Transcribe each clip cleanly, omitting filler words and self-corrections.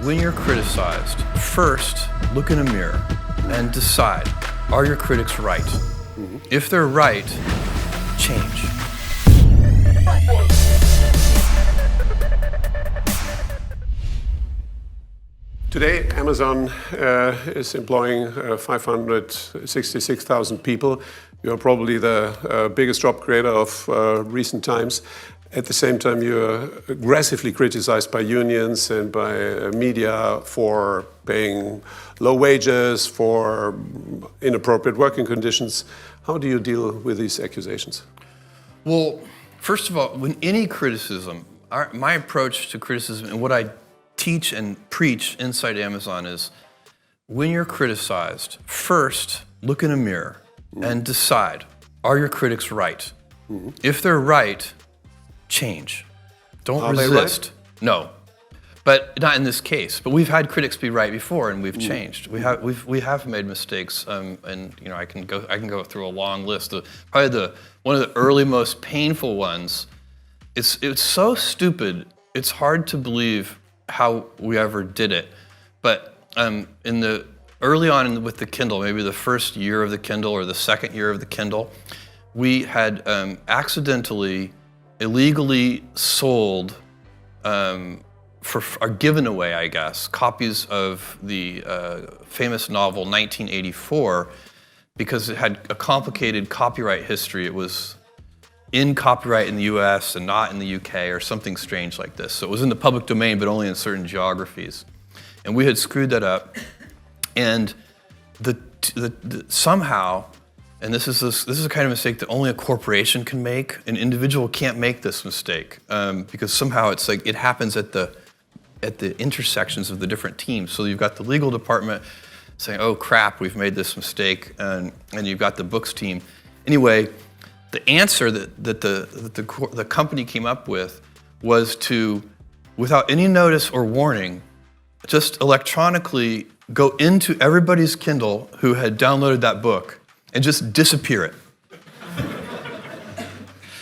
When you're criticized, first look in a mirror and decide, are your critics right? If they're right, change. Today, Amazon is employing 566,000 people. You're probably the biggest job creator of recent times. At the same time, you're aggressively criticized by unions and by media for paying low wages, for inappropriate working conditions. How do you deal with these accusations? Well, first of all, when any criticism, my approach to criticism and what I teach and preach inside Amazon is, when you're criticized, first look in a mirror and decide, are your critics right? If they're right, change. Don't resist. Right? No, but not in this case. But we've had critics be right before, and we've changed. We have made mistakes, and I can go through a long list. Probably one of the early most painful ones. It's so stupid. It's hard to believe how we ever did it. But early on with the Kindle, maybe the first year of the Kindle or the second year of the Kindle, we had accidentally, illegally sold or given away, I guess, copies of the famous novel 1984 because it had a complicated copyright history. It was in copyright in the US and not in the UK or something strange like this. So it was in the public domain, but only in certain geographies. And we had screwed that up. And somehow, and this is a kind of mistake that only a corporation can make. An individual can't make this mistake because somehow it's like it happens at the intersections of the different teams. So you've got the legal department saying, "Oh crap, we've made this mistake," and you've got the books team. Anyway, the answer that the company came up with was to, without any notice or warning, just electronically go into everybody's Kindle who had downloaded that book and just disappear it.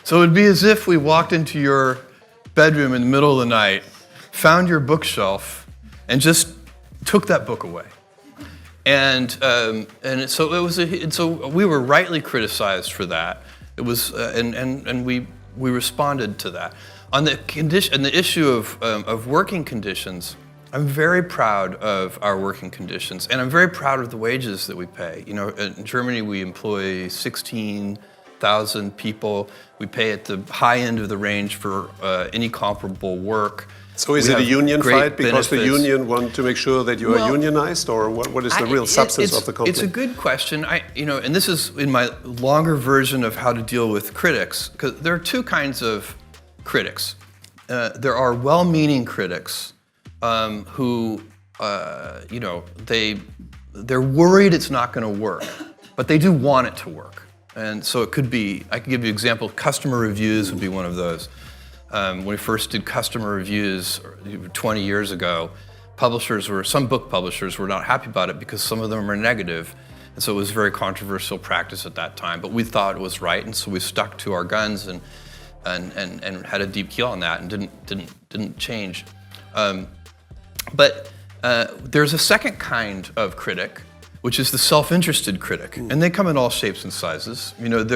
So it would be as if we walked into your bedroom in the middle of the night, found your bookshelf, and just took that book away. And so we were rightly criticized for that. It was, and we responded to that. On the issue of working conditions, I'm very proud of our working conditions, and I'm very proud of the wages that we pay. You know, in Germany we employ 16,000 people. We pay at the high end of the range for any comparable work. So is it a union fight because benefits. the union want to make sure that you are unionized, or what is the real substance of the conflict? It's a good question. And this is in my longer version of how to deal with critics, because there are two kinds of critics. There are well-meaning critics who, they're worried it's not going to work, but they do want it to work. And so it could be, I can give you an example, customer reviews would be one of those. When we first did customer reviews 20 years ago, some book publishers were not happy about it because some of them are negative. And so it was very controversial practice at that time, but we thought it was right, and so we stuck to our guns and had a deep keel on that and didn't change. But there's a second kind of critic, which is the self-interested critic, and they come in all shapes and sizes. You know,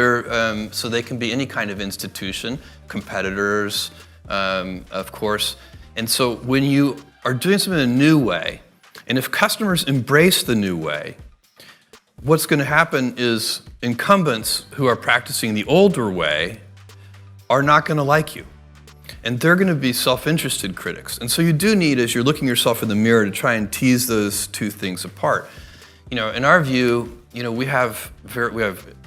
so they can be any kind of institution, competitors, of course. And so when you are doing something in a new way, and if customers embrace the new way, what's going to happen is incumbents who are practicing the older way are not going to like you. And they're going to be self-interested critics. And so you do need, as you're looking yourself in the mirror, to try and tease those two things apart. You know, in our view, you know, we have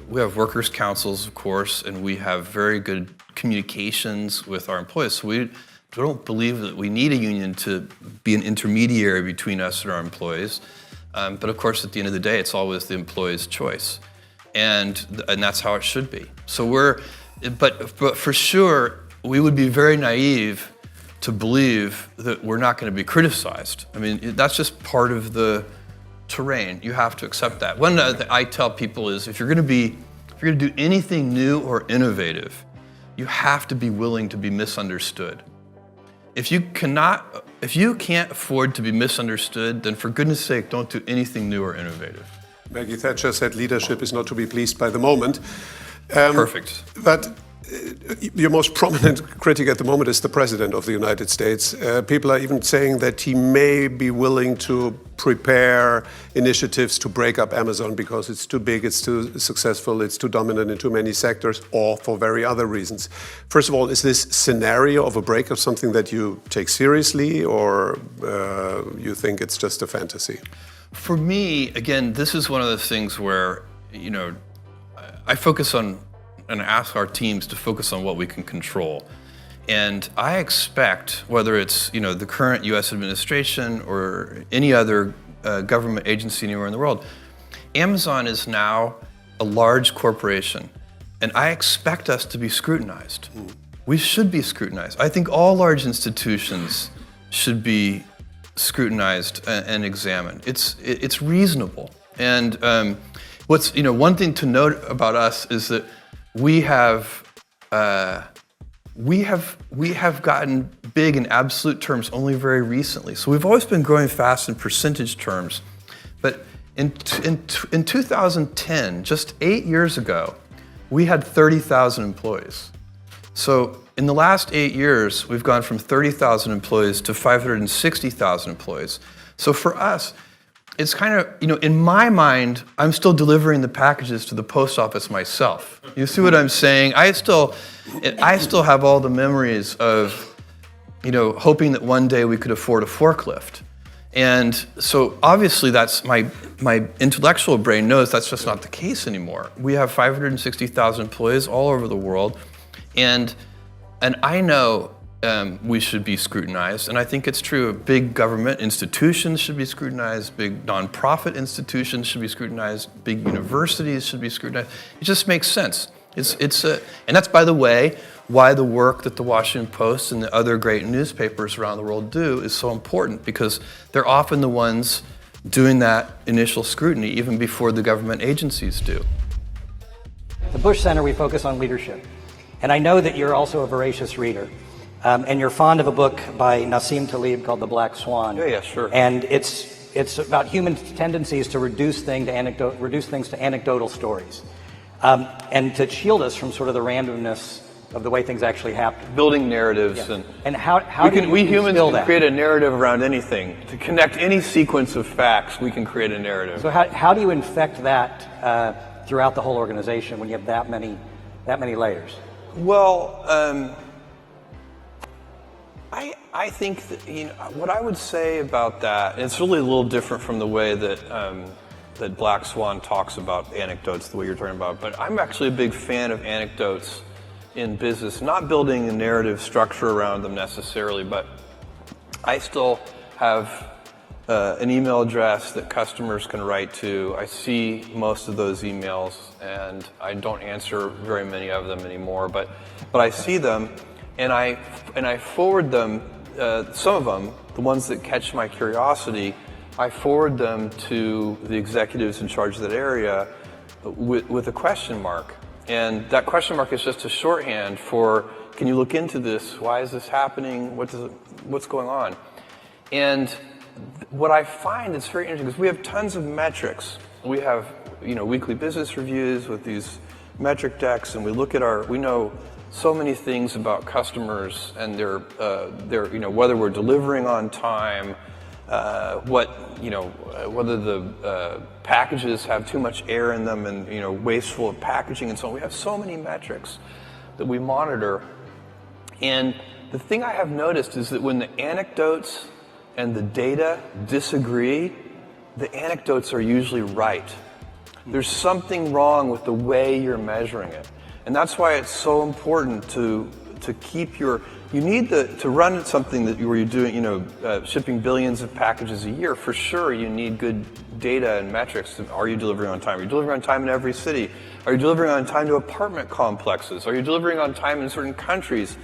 workers' councils, of course, and we have very good communications with our employees. So we don't believe that we need a union to be an intermediary between us and our employees. But of course, at the end of the day, it's always the employee's choice, and that's how it should be. So but for sure, we would be very naive to believe that we're not going to be criticized. I mean, that's just part of the terrain. You have to accept that. One thing I tell people is, if you're going to do anything new or innovative, you have to be willing to be misunderstood. If you cannot if you can't afford to be misunderstood, then for goodness sake, don't do anything new or innovative. Maggie Thatcher said leadership is not to be pleased by the moment. Perfect. But your most prominent critic at the moment is the President of the United States. People are even saying that he may be willing to prepare initiatives to break up Amazon because it's too big, it's too successful, it's too dominant in too many sectors, or for very other reasons. First of all, is this scenario of a breakup something that you take seriously, or you think it's just a fantasy? For me, again, this is one of those things where, I focus on and ask our teams to focus on what we can control. And I expect, whether it's the current U.S. administration or any other government agency anywhere in the world, Amazon is now a large corporation, and I expect us to be scrutinized. We should be scrutinized. I think all large institutions should be scrutinized and examined. It's reasonable. And what's one thing to note about us is that we have gotten big in absolute terms only very recently. So we've always been growing fast in percentage terms. But in 2010, just 8 years ago, we had 30,000 employees. So in the last 8 years, we've gone from 30,000 employees to 560,000 employees. So for us, it's kind of, in my mind, I'm still delivering the packages to the post office myself. You see what I'm saying? I still have all the memories of, hoping that one day we could afford a forklift. And so obviously that's my intellectual brain knows that's just not the case anymore. We have 560,000 employees all over the world. And I know we should be scrutinized, and I think it's true. Big government institutions should be scrutinized, big nonprofit institutions should be scrutinized, big universities should be scrutinized. It just makes sense. And that's, by the way, why the work that the Washington Post and the other great newspapers around the world do is so important, because they're often the ones doing that initial scrutiny even before the government agencies do. At the Bush Center, we focus on leadership. And I know that you're also a voracious reader. And you're fond of a book by Nassim Taleb called The Black Swan. Yeah, sure. And it's about human tendencies to reduce things to anecdotal stories, and to shield us from sort of the randomness of the way things actually happen. Building narratives. Yeah. And how we humans can create a narrative around anything. To connect any sequence of facts, we can create a narrative. So how do you infect that throughout the whole organization when you have that many layers? Well, I think that, what I would say about that, and it's really a little different from the way that Black Swan talks about anecdotes, the way you're talking about, but I'm actually a big fan of anecdotes in business, not building a narrative structure around them necessarily, but I still have an email address that customers can write to. I see most of those emails, and I don't answer very many of them anymore, but I see them. And I forward them, some of them, the ones that catch my curiosity, I forward them to the executives in charge of that area with a question mark. And that question mark is just a shorthand for, can you look into this? Why is this happening? What's going on? And what I find is very interesting is we have tons of metrics. We have, weekly business reviews with these metric decks, and we look at we know so many things about customers and their whether we're delivering on time, whether the packages have too much air in them and wasteful of packaging and so on. We have so many metrics that we monitor, and the thing I have noticed is that when the anecdotes and the data disagree, the anecdotes are usually right. There's something wrong with the way you're measuring it. And that's why it's so important to keep you need to run something where you're doing, shipping billions of packages a year. For sure, you need good data and metrics. Are you delivering on time? Are you delivering on time in every city? Are you delivering on time to apartment complexes? Are you delivering on time in certain countries?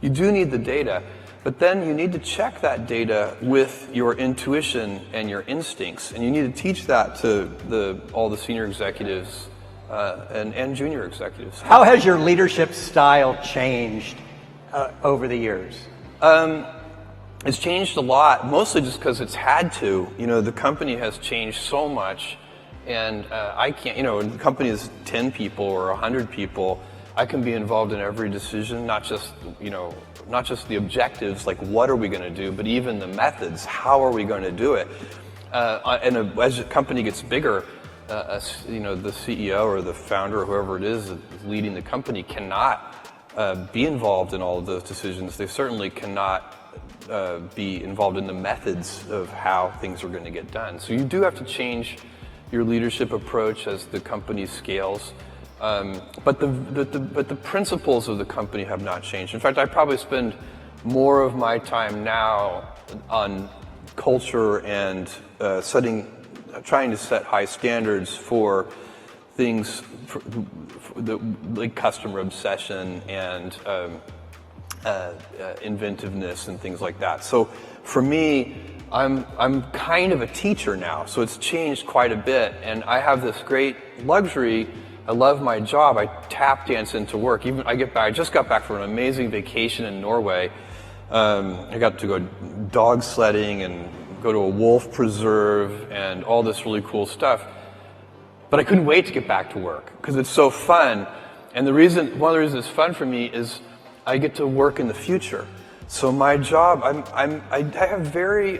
You do need the data. But then you need to check that data with your intuition and your instincts. And you need to teach that to all the senior executives and junior executives. How has your leadership style changed over the years? It's changed a lot, mostly just because it's had to. You know, the company has changed so much, and I can't, you know, when the company is 10 people or 100 people, I can be involved in every decision, not just, you know, not just the objectives, like what are we going to do, but even the methods, how are we going to do it? As the company gets bigger, you know, the CEO or the founder or whoever it is leading the company cannot be involved in all of those decisions. They certainly cannot be involved in the methods of how things are going to get done. So you do have to change your leadership approach as the company scales. But the principles of the company have not changed. In fact, I probably spend more of my time now on culture and trying to set high standards for things like customer obsession and inventiveness and things like that. So for me, I'm kind of a teacher now, so it's changed quite a bit, and I have this great luxury. I love my job. I tap dance into work. Even I just got back from an amazing vacation in Norway. I got to go dog sledding and go to a wolf preserve and all this really cool stuff. But I couldn't wait to get back to work because it's so fun. And one of the reasons it's fun for me is I get to work in the future. So my job, I have very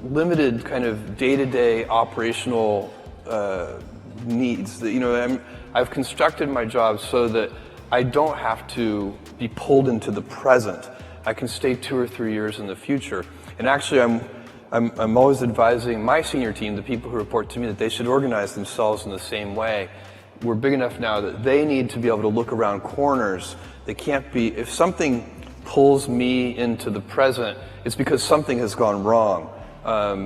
limited kind of day-to-day operational needs. You know, I've constructed my job so that I don't have to be pulled into the present. I can stay 2 or 3 years in the future. And actually, I'm always advising my senior team, the people who report to me, that they should organize themselves in the same way. We're big enough now that they need to be able to look around corners. They can't be, if something pulls me into the present, it's because something has gone wrong.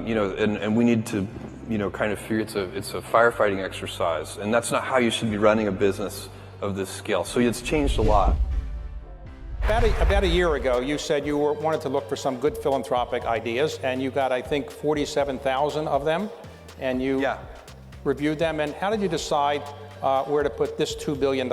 You know, and we need to, you know, kind of figure it's a firefighting exercise. And that's not how you should be running a business of this scale. So it's changed a lot. About a year ago, you said you wanted to look for some good philanthropic ideas, and you got, I think, 47,000 of them, and you reviewed them. And how did you decide where to put this $2 billion?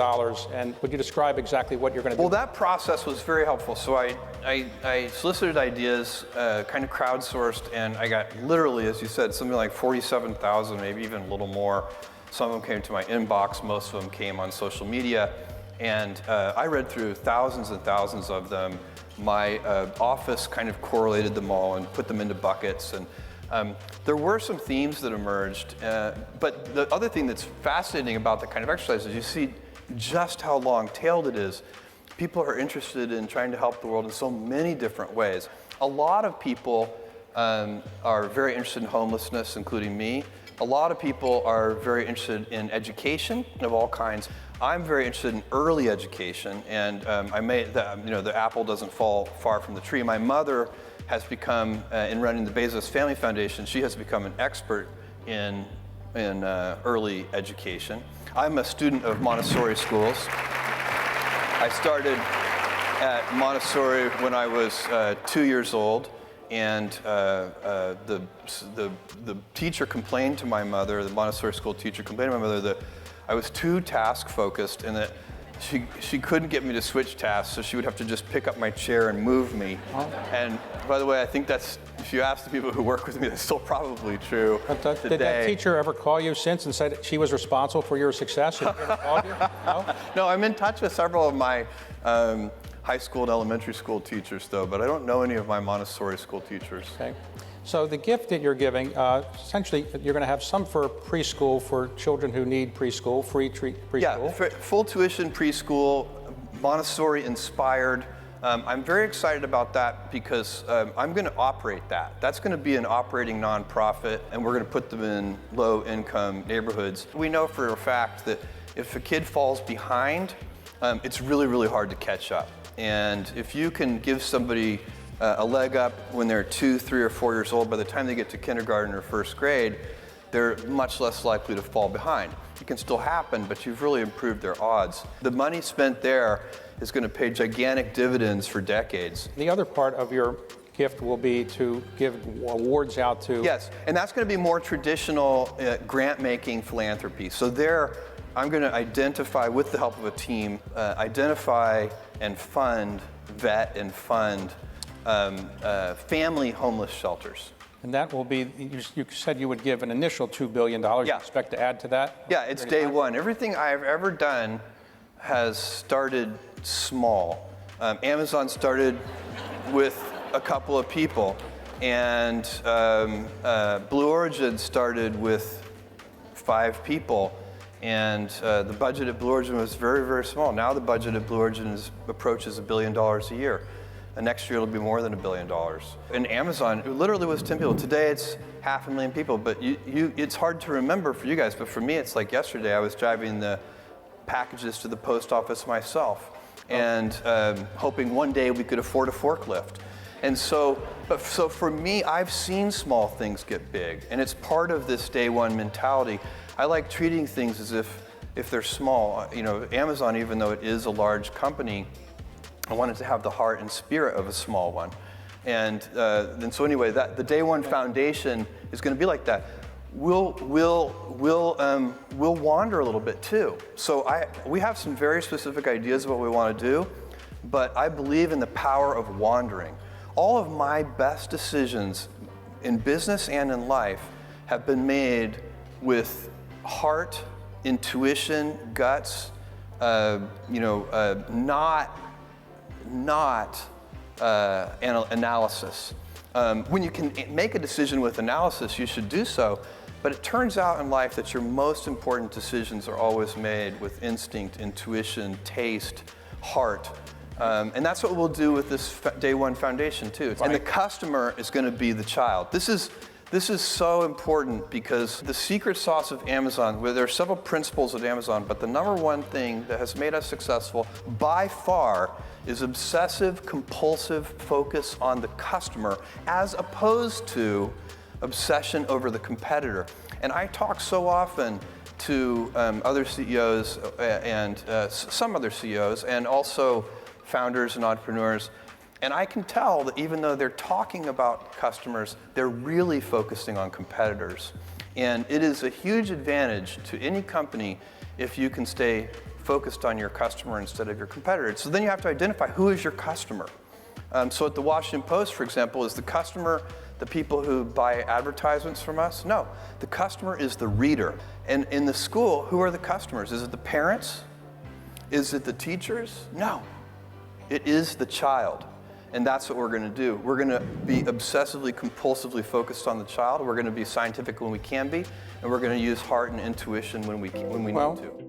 And would you describe exactly what you're going to do? Well, that process was very helpful. So I solicited ideas, kind of crowdsourced, and I got literally, as you said, something like 47,000, maybe even a little more. Some of them came to my inbox, most of them came on social media. And I read through thousands and thousands of them. My office kind of correlated them all and put them into buckets. And there were some themes that emerged. But the other thing that's fascinating about that kind of exercise is you see just how long-tailed it is. People are interested in trying to help the world in so many different ways. A lot of people are very interested in homelessness, including me. A lot of people are very interested in education of all kinds. I'm very interested in early education, and the apple doesn't fall far from the tree. My mother has become, in running the Bezos Family Foundation, she has become an expert in early education. I'm a student of Montessori schools. I started at Montessori when I was 2 years old. And the teacher complained to my mother, the Montessori school teacher complained to my mother that I was too task focused and that she couldn't get me to switch tasks, so she would have to just pick up my chair and move me. And by the way, I think that's, if you ask the people who work with me, that's still probably true today. Did that teacher ever call you since and said she was responsible for your success? Have you ever called you? No? No, I'm in touch with several of my high school and elementary school teachers, though, but I don't know any of my Montessori school teachers. Okay. So the gift that you're giving, essentially, you're going to have some for preschool for children who need preschool, free preschool. Yeah, full tuition preschool, Montessori inspired. I'm very excited about that because I'm going to operate that. That's going to be an operating nonprofit, and we're going to put them in low-income neighborhoods. We know for a fact that if a kid falls behind, it's really, really hard to catch up. And if you can give somebody a leg up when they're 2, 3, or 4 years old, by the time they get to kindergarten or first grade, they're much less likely to fall behind. It can still happen, but you've really improved their odds. The money spent there is going to pay gigantic dividends for decades. The other part of your gift will be to give awards out to... Yes, and that's going to be more traditional grant-making philanthropy. So there, I'm going to identify, with the help of a team, identify and fund, vet and fund family homeless shelters. And that will be, you said you would give an initial $2 billion. Yeah. You expect to add to that? Yeah, it's day one. Everything I've ever done has started small. Amazon started with a couple of people, and Blue Origin started with 5 people, and the budget at Blue Origin was very, very small. Now the budget at Blue Origin approaches $1 billion a year. And next year it'll be more than $1 billion. And Amazon, it literally was 10 people. Today it's 500,000 people, but it's hard to remember for you guys, but for me it's like yesterday I was driving the packages to the post office myself and hoping one day we could afford a forklift. And so for me, I've seen small things get big, and it's part of this day one mentality. I like treating things as if they're small. You know, Amazon, even though it is a large company, I wanted to have the heart and spirit of a small one. And so anyway, the day one foundation is going to be like that. We'll wander a little bit too. So we have some very specific ideas of what we want to do, but I believe in the power of wandering. All of my best decisions in business and in life have been made with heart, intuition, guts, not analysis. When you can make a decision with analysis, you should do so, but it turns out in life that your most important decisions are always made with instinct, intuition, taste, heart. And that's what we'll do with this day one foundation too. Right. And the customer is going to be the child. This is so important because the secret sauce of Amazon, where there are several principles at Amazon, but the number one thing that has made us successful by far is obsessive, compulsive focus on the customer as opposed to obsession over the competitor. And I talk so often to other CEOs and some other CEOs and also founders and entrepreneurs, and I can tell that even though they're talking about customers, they're really focusing on competitors. And it is a huge advantage to any company if you can stay focused on your customer instead of your competitor. So then you have to identify who is your customer. So at the Washington Post, for example, is the customer the people who buy advertisements from us? No, the customer is the reader. And in the school, who are the customers? Is it the parents? Is it the teachers? No, it is the child. And that's what we're going to do. We're going to be obsessively, compulsively focused on the child. We're going to be scientific when we can be, and we're going to use heart and intuition when we need to.